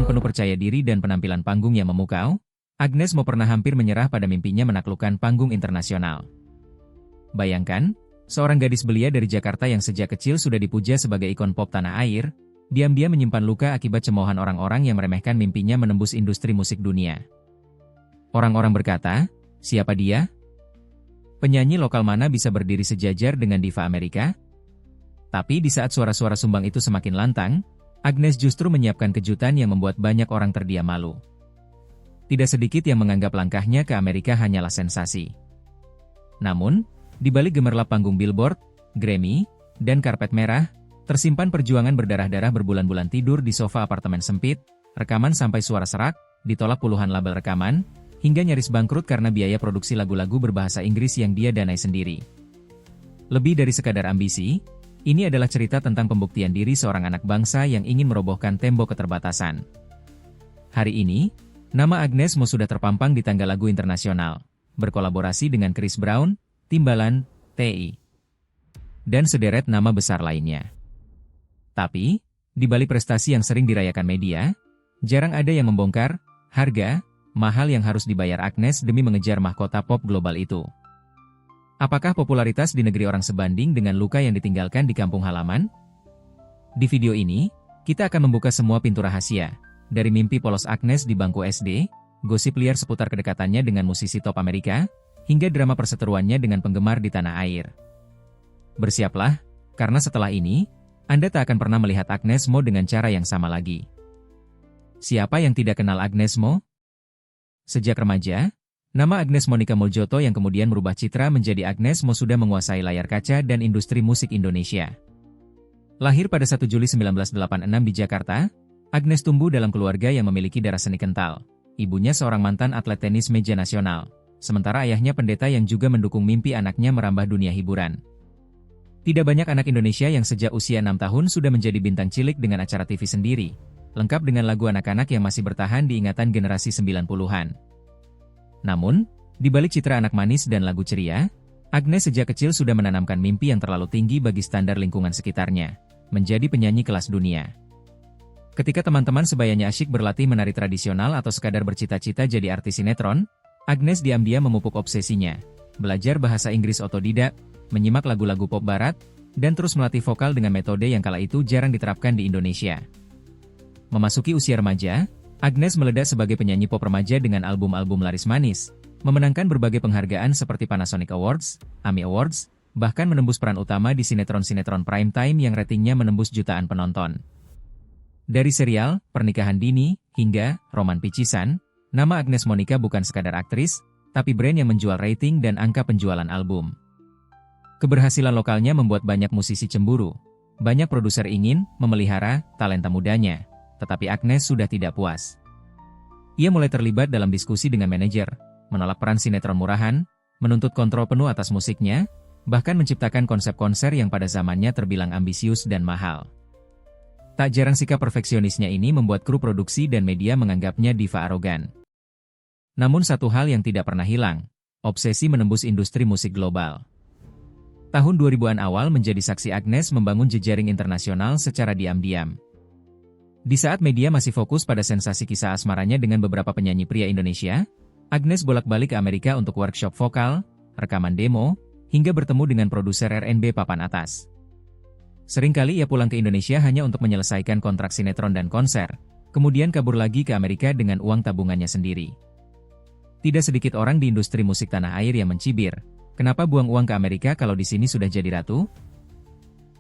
dengan penuh percaya diri dan penampilan panggung yang memukau, Agnes Mo pernah hampir menyerah pada mimpinya menaklukkan panggung internasional. Bayangkan, seorang gadis belia dari Jakarta yang sejak kecil sudah dipuja sebagai ikon pop tanah air, diam-diam menyimpan luka akibat cemoohan orang-orang yang meremehkan mimpinya menembus industri musik dunia. Orang-orang berkata, siapa dia? Penyanyi lokal mana bisa berdiri sejajar dengan diva Amerika? Tapi di saat suara-suara sumbang itu semakin lantang, Agnes justru menyiapkan kejutan yang membuat banyak orang terdiam malu. Tidak sedikit yang menganggap langkahnya ke Amerika hanyalah sensasi. Namun, di balik gemerlap panggung Billboard, Grammy, dan karpet merah, tersimpan perjuangan berdarah-darah berbulan-bulan tidur di sofa apartemen sempit, rekaman sampai suara serak, ditolak puluhan label rekaman, hingga nyaris bangkrut karena biaya produksi lagu-lagu berbahasa Inggris yang dia danai sendiri. Lebih dari sekadar ambisi, ini adalah cerita tentang pembuktian diri seorang anak bangsa yang ingin merobohkan tembok keterbatasan. Hari ini, nama Agnes Mo sudah terpampang di tangga lagu internasional, berkolaborasi dengan Chris Brown, Timbaland, T.I. dan sederet nama besar lainnya. Tapi, di balik prestasi yang sering dirayakan media, jarang ada yang membongkar harga mahal yang harus dibayar Agnes demi mengejar mahkota pop global itu. Apakah popularitas di negeri orang sebanding dengan luka yang ditinggalkan di kampung halaman? Di video ini, kita akan membuka semua pintu rahasia, dari mimpi polos Agnes di bangku SD, gosip liar seputar kedekatannya dengan musisi top Amerika, hingga drama perseteruannya dengan penggemar di tanah air. Bersiaplah, karena setelah ini, Anda tak akan pernah melihat Agnes Mo dengan cara yang sama lagi. Siapa yang tidak kenal Agnes Mo? Sejak remaja, nama Agnes Monica Muljoto yang kemudian merubah citra menjadi Agnes Mo sudah menguasai layar kaca dan industri musik Indonesia. Lahir pada 1 Juli 1986 di Jakarta, Agnes tumbuh dalam keluarga yang memiliki darah seni kental. Ibunya seorang mantan atlet tenis meja nasional, sementara ayahnya pendeta yang juga mendukung mimpi anaknya merambah dunia hiburan. Tidak banyak anak Indonesia yang sejak usia 6 tahun sudah menjadi bintang cilik dengan acara TV sendiri, lengkap dengan lagu anak-anak yang masih bertahan di ingatan generasi 90-an. Namun, di balik citra anak manis dan lagu ceria, Agnes sejak kecil sudah menanamkan mimpi yang terlalu tinggi bagi standar lingkungan sekitarnya, menjadi penyanyi kelas dunia. Ketika teman-teman sebayanya asyik berlatih menari tradisional atau sekadar bercita-cita jadi artis sinetron, Agnes diam-diam memupuk obsesinya, belajar bahasa Inggris otodidak, menyimak lagu-lagu pop barat, dan terus melatih vokal dengan metode yang kala itu jarang diterapkan di Indonesia. Memasuki usia remaja, Agnes meledak sebagai penyanyi pop remaja dengan album-album laris manis, memenangkan berbagai penghargaan seperti Panasonic Awards, AMI Awards, bahkan menembus peran utama di sinetron-sinetron prime time yang ratingnya menembus jutaan penonton. Dari serial, Pernikahan Dini, hingga Roman Picisan, nama Agnes Monica bukan sekadar aktris, tapi brand yang menjual rating dan angka penjualan album. Keberhasilan lokalnya membuat banyak musisi cemburu, banyak produser ingin memelihara talenta mudanya. Tetapi Agnes sudah tidak puas. Ia mulai terlibat dalam diskusi dengan manajer, menolak peran sinetron murahan, menuntut kontrol penuh atas musiknya, bahkan menciptakan konsep konser yang pada zamannya terbilang ambisius dan mahal. Tak jarang sikap perfeksionisnya ini membuat kru produksi dan media menganggapnya diva arogan. Namun satu hal yang tidak pernah hilang, obsesi menembus industri musik global. Tahun 2000-an awal menjadi saksi Agnes membangun jejaring internasional secara diam-diam. Di saat media masih fokus pada sensasi kisah asmaranya dengan beberapa penyanyi pria Indonesia, Agnes bolak-balik ke Amerika untuk workshop vokal, rekaman demo, hingga bertemu dengan produser R&B papan atas. Seringkali ia pulang ke Indonesia hanya untuk menyelesaikan kontrak sinetron dan konser, kemudian kabur lagi ke Amerika dengan uang tabungannya sendiri. Tidak sedikit orang di industri musik tanah air yang mencibir, kenapa buang uang ke Amerika kalau di sini sudah jadi ratu?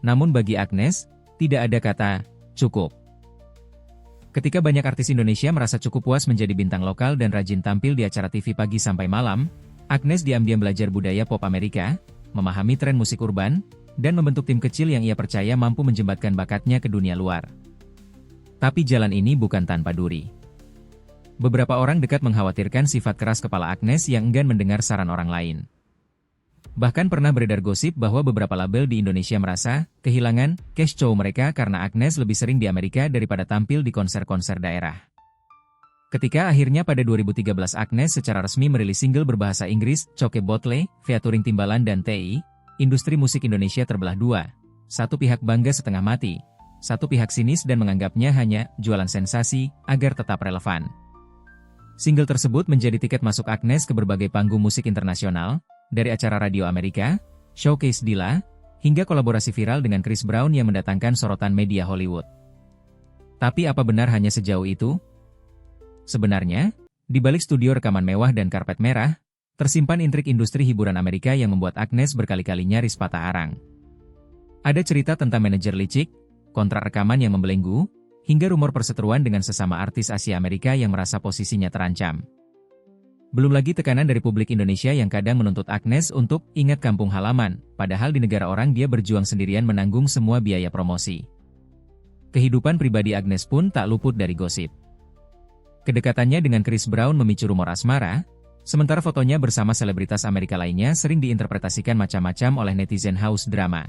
Namun bagi Agnes, tidak ada kata cukup. Ketika banyak artis Indonesia merasa cukup puas menjadi bintang lokal dan rajin tampil di acara TV pagi sampai malam, Agnes diam-diam belajar budaya pop Amerika, memahami tren musik urban, dan membentuk tim kecil yang ia percaya mampu menjembatkan bakatnya ke dunia luar. Tapi jalan ini bukan tanpa duri. Beberapa orang dekat mengkhawatirkan sifat keras kepala Agnes yang enggan mendengar saran orang lain. Bahkan pernah beredar gosip bahwa beberapa label di Indonesia merasa kehilangan cash cow mereka karena Agnes lebih sering di Amerika daripada tampil di konser-konser daerah. Ketika akhirnya pada 2013 Agnes secara resmi merilis single berbahasa Inggris, Choke Botle, featuring Timbaland dan T.I., industri musik Indonesia terbelah dua. Satu pihak bangga setengah mati, satu pihak sinis dan menganggapnya hanya jualan sensasi agar tetap relevan. Single tersebut menjadi tiket masuk Agnes ke berbagai panggung musik internasional, dari acara radio Amerika, Showcase Dilla, hingga kolaborasi viral dengan Chris Brown yang mendatangkan sorotan media Hollywood. Tapi apa benar hanya sejauh itu? Sebenarnya, di balik studio rekaman mewah dan karpet merah, tersimpan intrik industri hiburan Amerika yang membuat Agnes berkali-kali nyaris patah arang. Ada cerita tentang manajer licik, kontrak rekaman yang membelenggu, hingga rumor perseteruan dengan sesama artis Asia Amerika yang merasa posisinya terancam. Belum lagi tekanan dari publik Indonesia yang kadang menuntut Agnes untuk ingat kampung halaman, padahal di negara orang dia berjuang sendirian menanggung semua biaya promosi. Kehidupan pribadi Agnes pun tak luput dari gosip. Kedekatannya dengan Chris Brown memicu rumor asmara, sementara fotonya bersama selebritas Amerika lainnya sering diinterpretasikan macam-macam oleh netizen haus drama.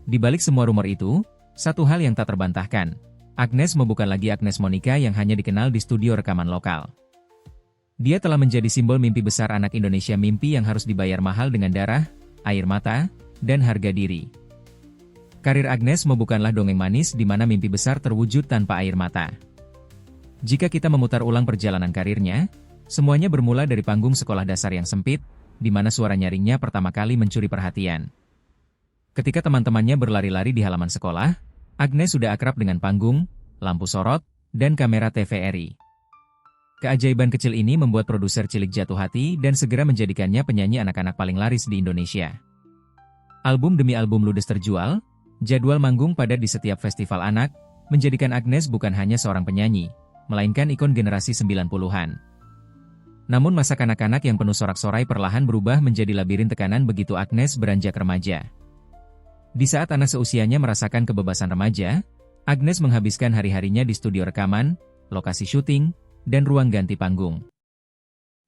Di balik semua rumor itu, satu hal yang tak terbantahkan, Agnes bukan lagi Agnes Monica yang hanya dikenal di studio rekaman lokal. Dia telah menjadi simbol mimpi besar anak Indonesia, mimpi yang harus dibayar mahal dengan darah, air mata, dan harga diri. Karir Agnes bukanlah dongeng manis di mana mimpi besar terwujud tanpa air mata. Jika kita memutar ulang perjalanan karirnya, semuanya bermula dari panggung sekolah dasar yang sempit, di mana suara nyaringnya pertama kali mencuri perhatian. Ketika teman-temannya berlari-lari di halaman sekolah, Agnes sudah akrab dengan panggung, lampu sorot, dan kamera TVRI. Keajaiban kecil ini membuat produser cilik jatuh hati dan segera menjadikannya penyanyi anak-anak paling laris di Indonesia. Album demi album ludes terjual, jadwal manggung padat di setiap festival anak, menjadikan Agnes bukan hanya seorang penyanyi, melainkan ikon generasi 90-an. Namun masa kanak-kanak yang penuh sorak-sorai perlahan berubah menjadi labirin tekanan begitu Agnes beranjak remaja. Di saat anak seusianya merasakan kebebasan remaja, Agnes menghabiskan hari-harinya di studio rekaman, lokasi syuting, dan ruang ganti panggung.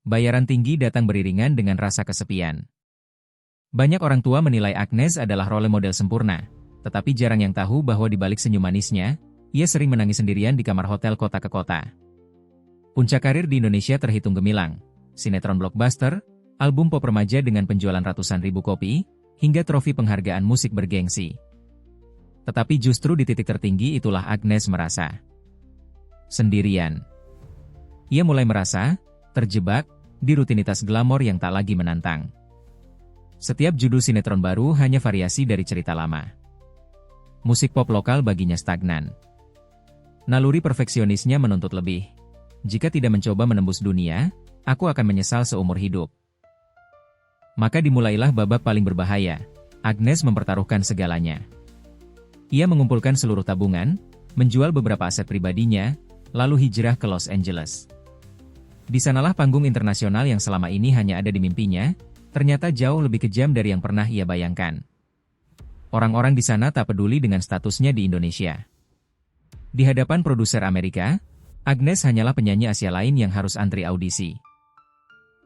Bayaran tinggi datang beriringan dengan rasa kesepian. Banyak orang tua menilai Agnes adalah role model sempurna, tetapi jarang yang tahu bahwa di balik senyum manisnya, ia sering menangis sendirian di kamar hotel kota ke kota. Puncak karir di Indonesia terhitung gemilang, sinetron blockbuster, album pop remaja dengan penjualan ratusan ribu kopi, hingga trofi penghargaan musik bergengsi. Tetapi justru di titik tertinggi itulah Agnes merasa sendirian. Ia mulai merasa terjebak di rutinitas glamor yang tak lagi menantang. Setiap judul sinetron baru hanya variasi dari cerita lama. Musik pop lokal baginya stagnan. Naluri perfeksionisnya menuntut lebih. Jika tidak mencoba menembus dunia, aku akan menyesal seumur hidup. Maka dimulailah babak paling berbahaya. Agnes mempertaruhkan segalanya. Ia mengumpulkan seluruh tabungan, menjual beberapa aset pribadinya, lalu hijrah ke Los Angeles. Di sanalah panggung internasional yang selama ini hanya ada di mimpinya, ternyata jauh lebih kejam dari yang pernah ia bayangkan. Orang-orang di sana tak peduli dengan statusnya di Indonesia. Di hadapan produser Amerika, Agnes hanyalah penyanyi Asia lain yang harus antri audisi.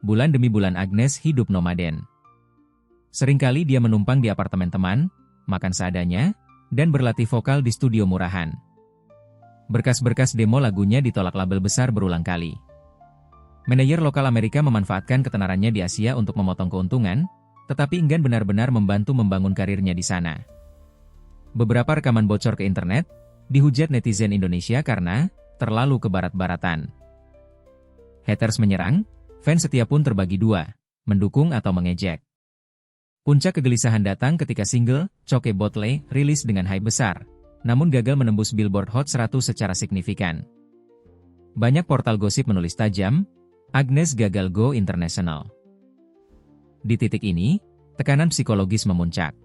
Bulan demi bulan Agnes hidup nomaden. Seringkali dia menumpang di apartemen teman, makan seadanya, dan berlatih vokal di studio murahan. Berkas-berkas demo lagunya ditolak label besar berulang kali. Manajer lokal Amerika memanfaatkan ketenarannya di Asia untuk memotong keuntungan, tetapi enggan benar-benar membantu membangun karirnya di sana. Beberapa rekaman bocor ke internet, dihujat netizen Indonesia karena terlalu kebarat-baratan. Haters menyerang, fans setia pun terbagi dua, mendukung atau mengejek. Puncak kegelisahan datang ketika single Choke Botle rilis dengan hype besar, namun gagal menembus Billboard Hot 100 secara signifikan. Banyak portal gosip menulis tajam, Agnes gagal go international. Di titik ini, tekanan psikologis memuncak.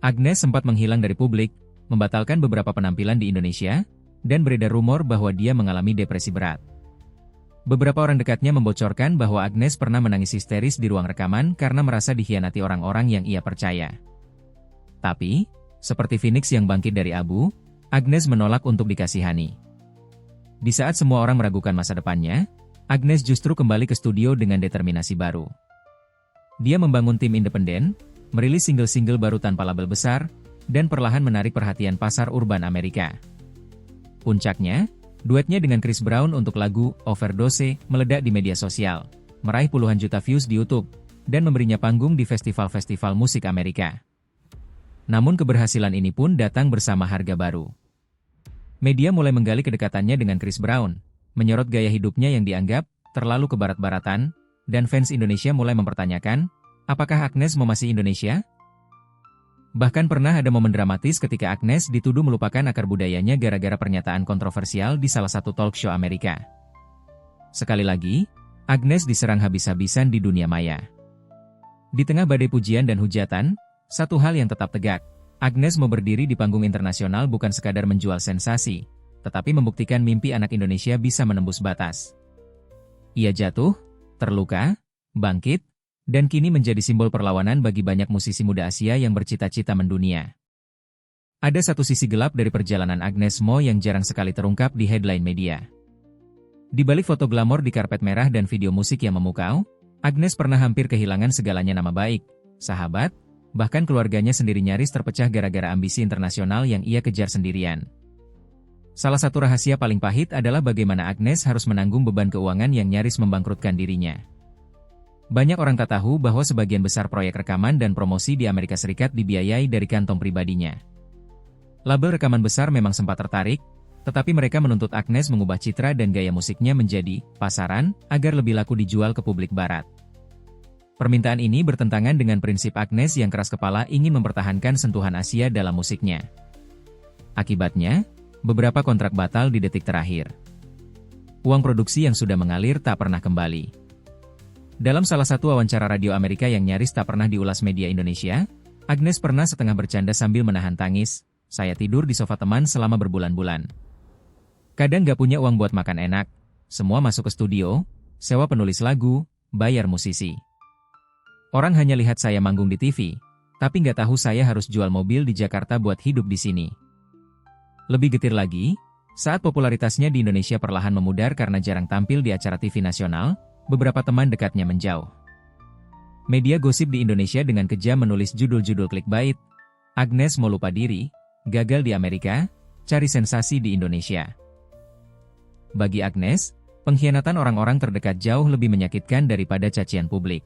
Agnes sempat menghilang dari publik, membatalkan beberapa penampilan di Indonesia, dan beredar rumor bahwa dia mengalami depresi berat. Beberapa orang dekatnya membocorkan bahwa Agnes pernah menangis histeris di ruang rekaman karena merasa dikhianati orang-orang yang ia percaya. Tapi, seperti Phoenix yang bangkit dari abu, Agnes menolak untuk dikasihani. Di saat semua orang meragukan masa depannya, Agnes justru kembali ke studio dengan determinasi baru. Dia membangun tim independen, merilis single-single baru tanpa label besar, dan perlahan menarik perhatian pasar urban Amerika. Puncaknya, duetnya dengan Chris Brown untuk lagu Overdose meledak di media sosial, meraih puluhan juta views di YouTube, dan memberinya panggung di festival-festival musik Amerika. Namun keberhasilan ini pun datang bersama harga baru. Media mulai menggali kedekatannya dengan Chris Brown, menyorot gaya hidupnya yang dianggap terlalu kebarat-baratan, dan fans Indonesia mulai mempertanyakan, apakah Agnes Mo masih Indonesia? Bahkan pernah ada momen dramatis ketika Agnes dituduh melupakan akar budayanya gara-gara pernyataan kontroversial di salah satu talk show Amerika. Sekali lagi, Agnes diserang habis-habisan di dunia maya. Di tengah badai pujian dan hujatan, satu hal yang tetap tegak, Agnes Mo berdiri di panggung internasional bukan sekadar menjual sensasi, tetapi membuktikan mimpi anak Indonesia bisa menembus batas. Ia jatuh, terluka, bangkit, dan kini menjadi simbol perlawanan bagi banyak musisi muda Asia yang bercita-cita mendunia. Ada satu sisi gelap dari perjalanan Agnes Mo yang jarang sekali terungkap di headline media. Di balik foto glamor di karpet merah dan video musik yang memukau, Agnes pernah hampir kehilangan segalanya, nama baik, sahabat, bahkan keluarganya sendiri nyaris terpecah gara-gara ambisi internasional yang ia kejar sendirian. Salah satu rahasia paling pahit adalah bagaimana Agnes harus menanggung beban keuangan yang nyaris membangkrutkan dirinya. Banyak orang tak tahu bahwa sebagian besar proyek rekaman dan promosi di Amerika Serikat dibiayai dari kantong pribadinya. Label rekaman besar memang sempat tertarik, tetapi mereka menuntut Agnes mengubah citra dan gaya musiknya menjadi pasaran agar lebih laku dijual ke publik barat. Permintaan ini bertentangan dengan prinsip Agnes yang keras kepala ingin mempertahankan sentuhan Asia dalam musiknya. Akibatnya, beberapa kontrak batal di detik terakhir. Uang produksi yang sudah mengalir tak pernah kembali. Dalam salah satu wawancara radio Amerika yang nyaris tak pernah diulas media Indonesia, Agnes pernah setengah bercanda sambil menahan tangis, "Saya tidur di sofa teman selama berbulan-bulan. Kadang gak punya uang buat makan enak, semua masuk ke studio, sewa penulis lagu, bayar musisi. Orang hanya lihat saya manggung di TV, tapi gak tahu saya harus jual mobil di Jakarta buat hidup di sini." Lebih getir lagi, saat popularitasnya di Indonesia perlahan memudar karena jarang tampil di acara TV nasional, beberapa teman dekatnya menjauh. Media gosip di Indonesia dengan kejam menulis judul-judul clickbait, "Agnes Mo lupa diri, gagal di Amerika, cari sensasi di Indonesia." Bagi Agnes, pengkhianatan orang-orang terdekat jauh lebih menyakitkan daripada cacian publik.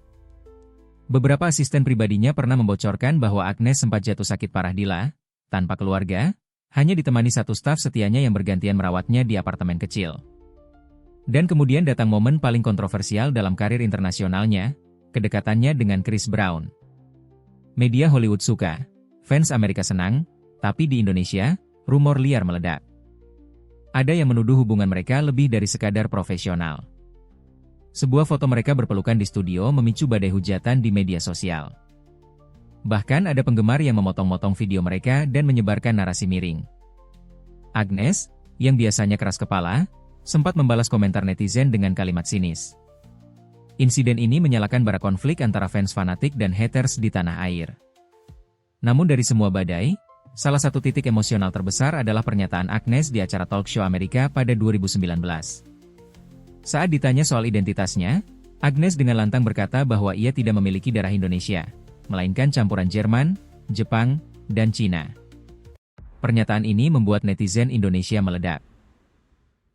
Beberapa asisten pribadinya pernah membocorkan bahwa Agnes sempat jatuh sakit parah tanpa keluarga, hanya ditemani satu staf setianya yang bergantian merawatnya di apartemen kecil. Dan kemudian datang momen paling kontroversial dalam karir internasionalnya, kedekatannya dengan Chris Brown. Media Hollywood suka, fans Amerika senang, tapi di Indonesia, rumor liar meledak. Ada yang menuduh hubungan mereka lebih dari sekadar profesional. Sebuah foto mereka berpelukan di studio memicu badai hujatan di media sosial. Bahkan ada penggemar yang memotong-motong video mereka dan menyebarkan narasi miring. Agnes, yang biasanya keras kepala, sempat membalas komentar netizen dengan kalimat sinis. Insiden ini menyalakan bara konflik antara fans fanatik dan haters di tanah air. Namun dari semua badai, salah satu titik emosional terbesar adalah pernyataan Agnes di acara talk show Amerika pada 2019. Saat ditanya soal identitasnya, Agnes dengan lantang berkata bahwa ia tidak memiliki darah Indonesia, melainkan campuran Jerman, Jepang, dan Cina. Pernyataan ini membuat netizen Indonesia meledak.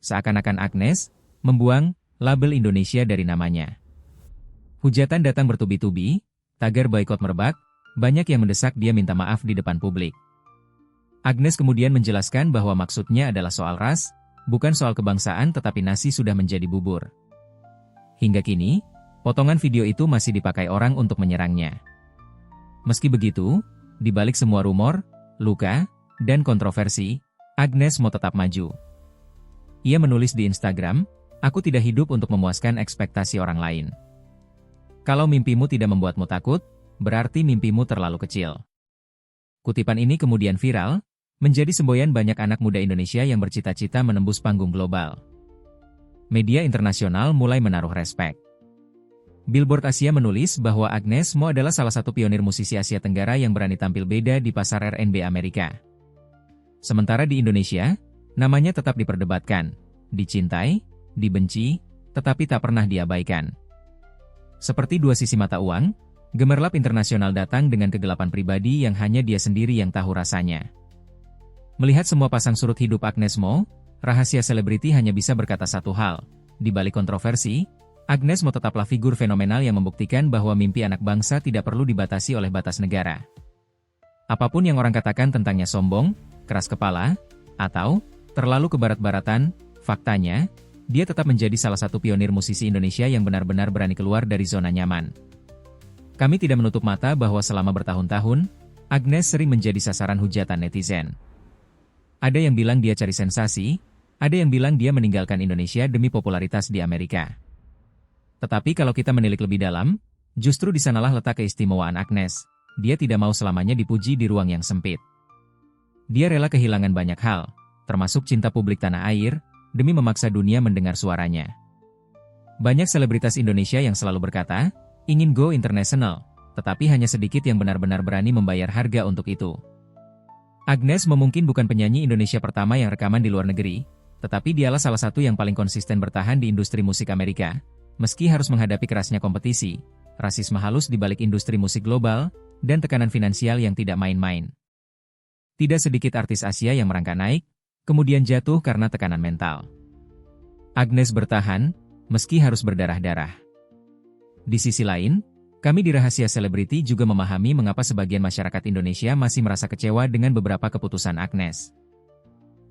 Seakan-akan Agnes membuang label Indonesia dari namanya. Hujatan datang bertubi-tubi, tagar boikot merebak, banyak yang mendesak dia minta maaf di depan publik. Agnes kemudian menjelaskan bahwa maksudnya adalah soal ras, bukan soal kebangsaan, tetapi nasi sudah menjadi bubur. Hingga kini, potongan video itu masih dipakai orang untuk menyerangnya. Meski begitu, di balik semua rumor, luka, dan kontroversi, Agnes Mo tetap maju. Ia menulis di Instagram, "Aku tidak hidup untuk memuaskan ekspektasi orang lain. Kalau mimpimu tidak membuatmu takut, berarti mimpimu terlalu kecil." Kutipan ini kemudian viral, menjadi semboyan banyak anak muda Indonesia yang bercita-cita menembus panggung global. Media internasional mulai menaruh respek. Billboard Asia menulis bahwa Agnes Mo adalah salah satu pionir musisi Asia Tenggara yang berani tampil beda di pasar R&B Amerika. Sementara di Indonesia, namanya tetap diperdebatkan, dicintai, dibenci, tetapi tak pernah diabaikan. Seperti dua sisi mata uang, gemerlap internasional datang dengan kegelapan pribadi yang hanya dia sendiri yang tahu rasanya. Melihat semua pasang surut hidup Agnes Mo, rahasia selebriti hanya bisa berkata satu hal, di balik kontroversi, Agnes Mo tetaplah figur fenomenal yang membuktikan bahwa mimpi anak bangsa tidak perlu dibatasi oleh batas negara. Apapun yang orang katakan tentangnya sombong, keras kepala, atau terlalu kebarat-baratan, faktanya, dia tetap menjadi salah satu pionir musisi Indonesia yang benar-benar berani keluar dari zona nyaman. Kami tidak menutup mata bahwa selama bertahun-tahun, Agnes sering menjadi sasaran hujatan netizen. Ada yang bilang dia cari sensasi, ada yang bilang dia meninggalkan Indonesia demi popularitas di Amerika. Tetapi kalau kita menilik lebih dalam, justru di sanalah letak keistimewaan Agnes. Dia tidak mau selamanya dipuji di ruang yang sempit. Dia rela kehilangan banyak hal, termasuk cinta publik tanah air, demi memaksa dunia mendengar suaranya. Banyak selebritas Indonesia yang selalu berkata, ingin go international, tetapi hanya sedikit yang benar-benar berani membayar harga untuk itu. Agnes Mo mungkin bukan penyanyi Indonesia pertama yang rekaman di luar negeri, tetapi dialah salah satu yang paling konsisten bertahan di industri musik Amerika, meski harus menghadapi kerasnya kompetisi, rasisme halus di balik industri musik global, dan tekanan finansial yang tidak main-main. Tidak sedikit artis Asia yang merangkak naik, kemudian jatuh karena tekanan mental. Agnes bertahan, meski harus berdarah-darah. Di sisi lain, kami di Rahasia Selebriti juga memahami mengapa sebagian masyarakat Indonesia masih merasa kecewa dengan beberapa keputusan Agnes.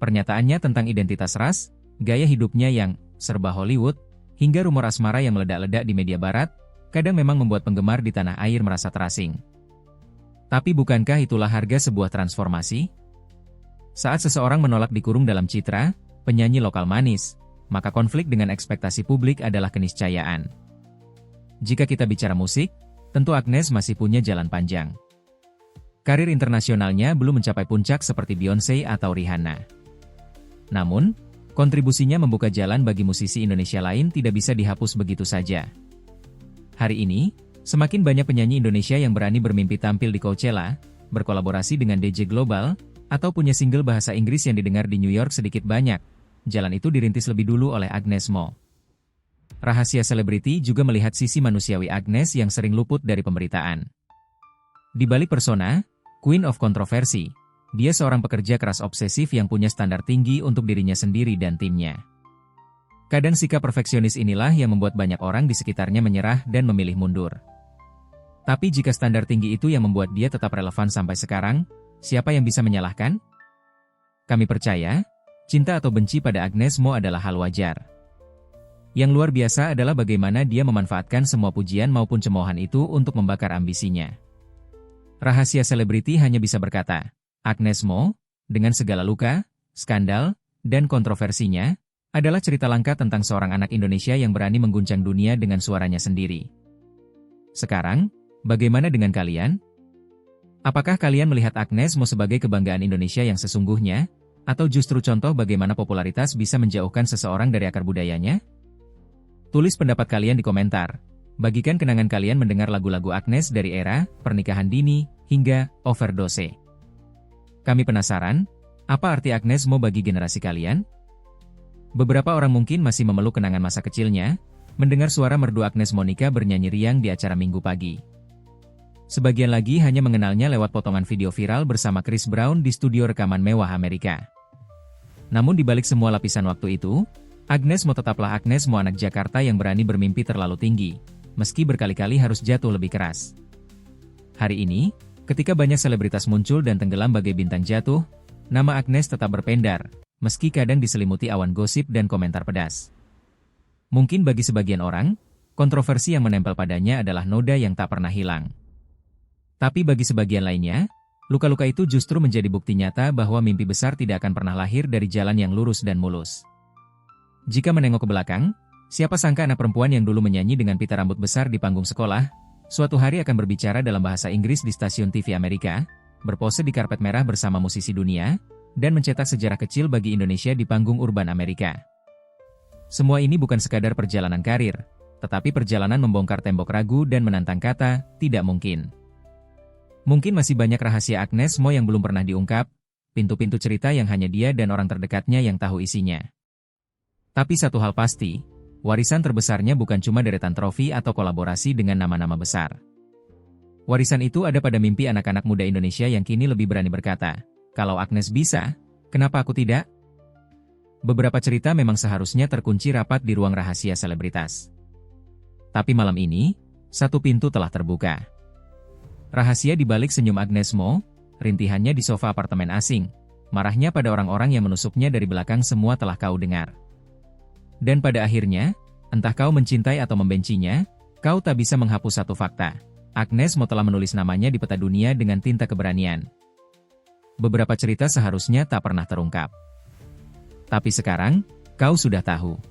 Pernyataannya tentang identitas ras, gaya hidupnya yang serba Hollywood, hingga rumor asmara yang meledak-ledak di media barat, kadang memang membuat penggemar di tanah air merasa terasing. Tapi bukankah itulah harga sebuah transformasi? Saat seseorang menolak dikurung dalam citra, penyanyi lokal manis, maka konflik dengan ekspektasi publik adalah keniscayaan. Jika kita bicara musik, tentu Agnes masih punya jalan panjang. Karir internasionalnya belum mencapai puncak seperti Beyoncé atau Rihanna. Namun, kontribusinya membuka jalan bagi musisi Indonesia lain tidak bisa dihapus begitu saja. Hari ini, semakin banyak penyanyi Indonesia yang berani bermimpi tampil di Coachella, berkolaborasi dengan DJ global, atau punya single bahasa Inggris yang didengar di New York sedikit banyak. Jalan itu dirintis lebih dulu oleh Agnes Mo. Rahasia Selebriti juga melihat sisi manusiawi Agnes yang sering luput dari pemberitaan. Di balik persona, Queen of Controversy, dia seorang pekerja keras obsesif yang punya standar tinggi untuk dirinya sendiri dan timnya. Kadang sikap perfeksionis inilah yang membuat banyak orang di sekitarnya menyerah dan memilih mundur. Tapi jika standar tinggi itu yang membuat dia tetap relevan sampai sekarang, siapa yang bisa menyalahkan? Kami percaya, cinta atau benci pada Agnes Mo adalah hal wajar. Yang luar biasa adalah bagaimana dia memanfaatkan semua pujian maupun cemoohan itu untuk membakar ambisinya. Rahasia Selebriti hanya bisa berkata, Agnes Mo, dengan segala luka, skandal, dan kontroversinya, adalah cerita langka tentang seorang anak Indonesia yang berani mengguncang dunia dengan suaranya sendiri. Sekarang, bagaimana dengan kalian? Apakah kalian melihat Agnes Mo sebagai kebanggaan Indonesia yang sesungguhnya, atau justru contoh bagaimana popularitas bisa menjauhkan seseorang dari akar budayanya? Tulis pendapat kalian di komentar. Bagikan kenangan kalian mendengar lagu-lagu Agnes dari era pernikahan dini hingga overdose. Kami penasaran, apa arti Agnes Mo bagi generasi kalian? Beberapa orang mungkin masih memeluk kenangan masa kecilnya, mendengar suara merdu Agnes Monica bernyanyi riang di acara Minggu pagi. Sebagian lagi hanya mengenalnya lewat potongan video viral bersama Chris Brown di studio rekaman mewah Amerika. Namun di balik semua lapisan waktu itu, Agnes Mo tetaplah Agnes Mo anak Jakarta yang berani bermimpi terlalu tinggi, meski berkali-kali harus jatuh lebih keras. Hari ini, ketika banyak selebritas muncul dan tenggelam bagai bintang jatuh, nama Agnes tetap berpendar, meski kadang diselimuti awan gosip dan komentar pedas. Mungkin bagi sebagian orang, kontroversi yang menempel padanya adalah noda yang tak pernah hilang. Tapi bagi sebagian lainnya, luka-luka itu justru menjadi bukti nyata bahwa mimpi besar tidak akan pernah lahir dari jalan yang lurus dan mulus. Jika menengok ke belakang, siapa sangka anak perempuan yang dulu menyanyi dengan pita rambut besar di panggung sekolah, suatu hari akan berbicara dalam bahasa Inggris di stasiun TV Amerika, berpose di karpet merah bersama musisi dunia, dan mencetak sejarah kecil bagi Indonesia di panggung urban Amerika. Semua ini bukan sekadar perjalanan karir, tetapi perjalanan membongkar tembok ragu dan menantang kata, tidak mungkin. Mungkin masih banyak rahasia Agnes Mo yang belum pernah diungkap, pintu-pintu cerita yang hanya dia dan orang terdekatnya yang tahu isinya. Tapi satu hal pasti, warisan terbesarnya bukan cuma deretan trofi atau kolaborasi dengan nama-nama besar. Warisan itu ada pada mimpi anak-anak muda Indonesia yang kini lebih berani berkata, kalau Agnes bisa, kenapa aku tidak? Beberapa cerita memang seharusnya terkunci rapat di ruang rahasia selebritas. Tapi malam ini, satu pintu telah terbuka. Rahasia di balik senyum Agnes Mo, rintihannya di sofa apartemen asing, marahnya pada orang-orang yang menusuknya dari belakang semua telah kau dengar. Dan pada akhirnya, entah kau mencintai atau membencinya, kau tak bisa menghapus satu fakta. Agnes Mo telah menulis namanya di peta dunia dengan tinta keberanian. Beberapa cerita seharusnya tak pernah terungkap. Tapi sekarang, kau sudah tahu.